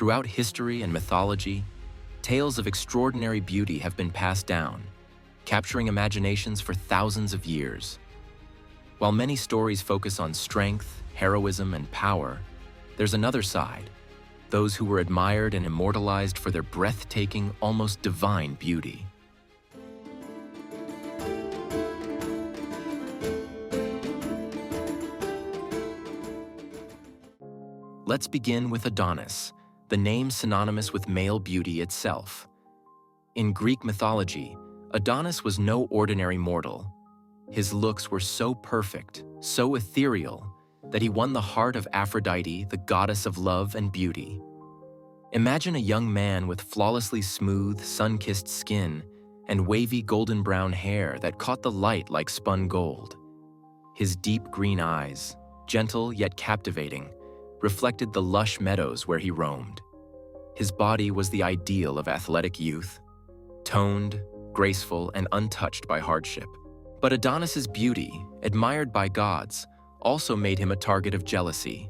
Throughout history and mythology, tales of extraordinary beauty have been passed down, capturing imaginations for thousands of years. While many stories focus on strength, heroism, and power, there's another side, those who were admired and immortalized for their breathtaking, almost divine beauty. Let's begin with Adonis, the name synonymous with male beauty itself. In Greek mythology, Adonis was no ordinary mortal. His looks were so perfect, so ethereal, that he won the heart of Aphrodite, the goddess of love and beauty. Imagine a young man with flawlessly smooth, sun-kissed skin and wavy golden brown hair that caught the light like spun gold. His deep green eyes, gentle yet captivating, reflected the lush meadows where he roamed. His body was the ideal of athletic youth, toned, graceful, and untouched by hardship. But Adonis's beauty, admired by gods, also made him a target of jealousy.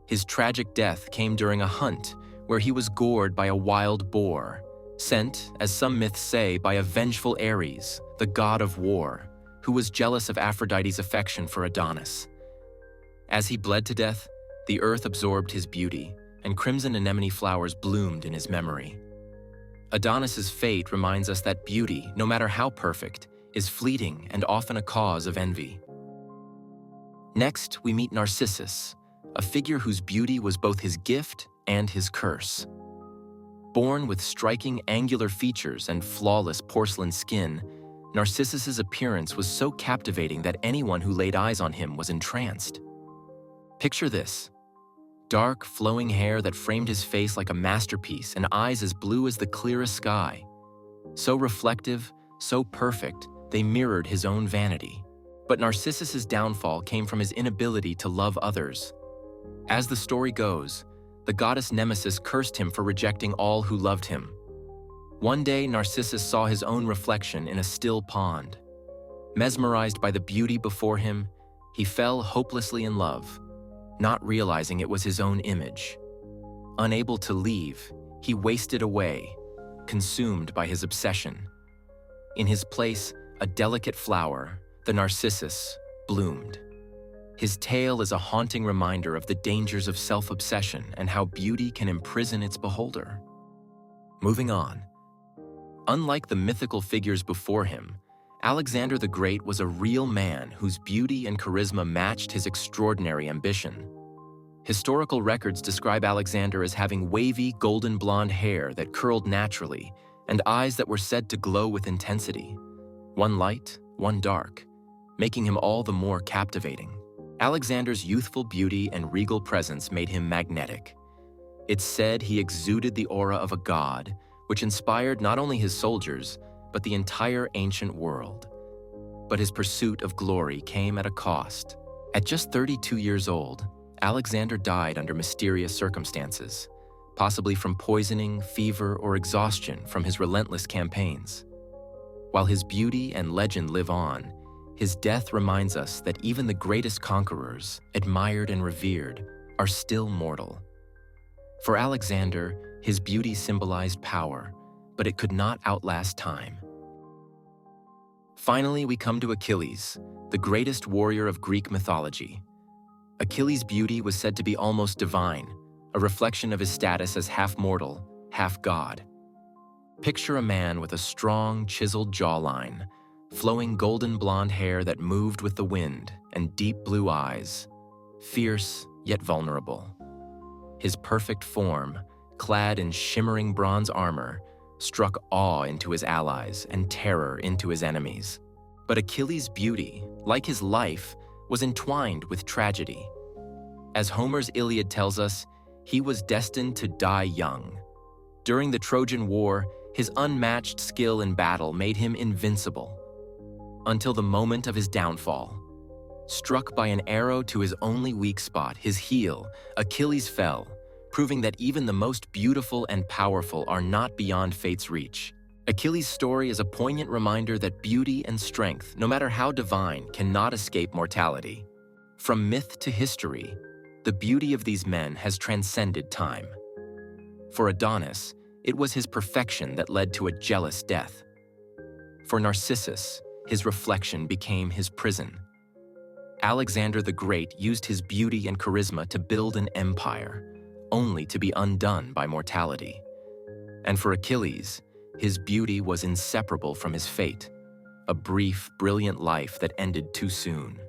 His tragic death came during a hunt where he was gored by a wild boar, sent, as some myths say, by a vengeful Ares, the god of war, who was jealous of Aphrodite's affection for Adonis. As he bled to death, the earth absorbed his beauty, and crimson anemone flowers bloomed in his memory. Adonis's fate reminds us that beauty, no matter how perfect, is fleeting and often a cause of envy. Next, we meet Narcissus, a figure whose beauty was both his gift and his curse. Born with striking angular features and flawless porcelain skin, Narcissus's appearance was so captivating that anyone who laid eyes on him was entranced. Picture this: dark, flowing hair that framed his face like a masterpiece and eyes as blue as the clearest sky. So reflective, so perfect, they mirrored his own vanity. But Narcissus's downfall came from his inability to love others. As the story goes, the goddess Nemesis cursed him for rejecting all who loved him. One day, Narcissus saw his own reflection in a still pond. Mesmerized by the beauty before him, he fell hopelessly in love, not realizing it was his own image. Unable to leave, he wasted away, consumed by his obsession. In his place, a delicate flower, the Narcissus, bloomed. His tale is a haunting reminder of the dangers of self-obsession and how beauty can imprison its beholder. Moving on. Unlike the mythical figures before him, Alexander the Great was a real man whose beauty and charisma matched his extraordinary ambition. Historical records describe Alexander as having wavy, golden blonde hair that curled naturally and eyes that were said to glow with intensity, one light, one dark, making him all the more captivating. Alexander's youthful beauty and regal presence made him magnetic. It's said he exuded the aura of a god, which inspired not only his soldiers, but the entire ancient world. But his pursuit of glory came at a cost. At just 32 years old, Alexander died under mysterious circumstances, possibly from poisoning, fever, or exhaustion from his relentless campaigns. While his beauty and legend live on, his death reminds us that even the greatest conquerors, admired and revered, are still mortal. For Alexander, his beauty symbolized power, but it could not outlast time. Finally, we come to Achilles, the greatest warrior of Greek mythology. Achilles' beauty was said to be almost divine, a reflection of his status as half mortal, half god. Picture a man with a strong, chiseled jawline, flowing golden blonde hair that moved with the wind, and deep blue eyes, fierce yet vulnerable. His perfect form, clad in shimmering bronze armor, struck awe into his allies and terror into his enemies. But Achilles' beauty, like his life, was entwined with tragedy. As Homer's Iliad tells us, he was destined to die young. During the Trojan War, his unmatched skill in battle made him invincible, until the moment of his downfall. Struck by an arrow to his only weak spot, his heel, Achilles fell, proving that even the most beautiful and powerful are not beyond fate's reach. Achilles' story is a poignant reminder that beauty and strength, no matter how divine, cannot escape mortality. From myth to history, the beauty of these men has transcended time. For Adonis, it was his perfection that led to a jealous death. For Narcissus, his reflection became his prison. Alexander the Great used his beauty and charisma to build an empire, only to be undone by mortality. And for Achilles, his beauty was inseparable from his fate, a brief, brilliant life that ended too soon.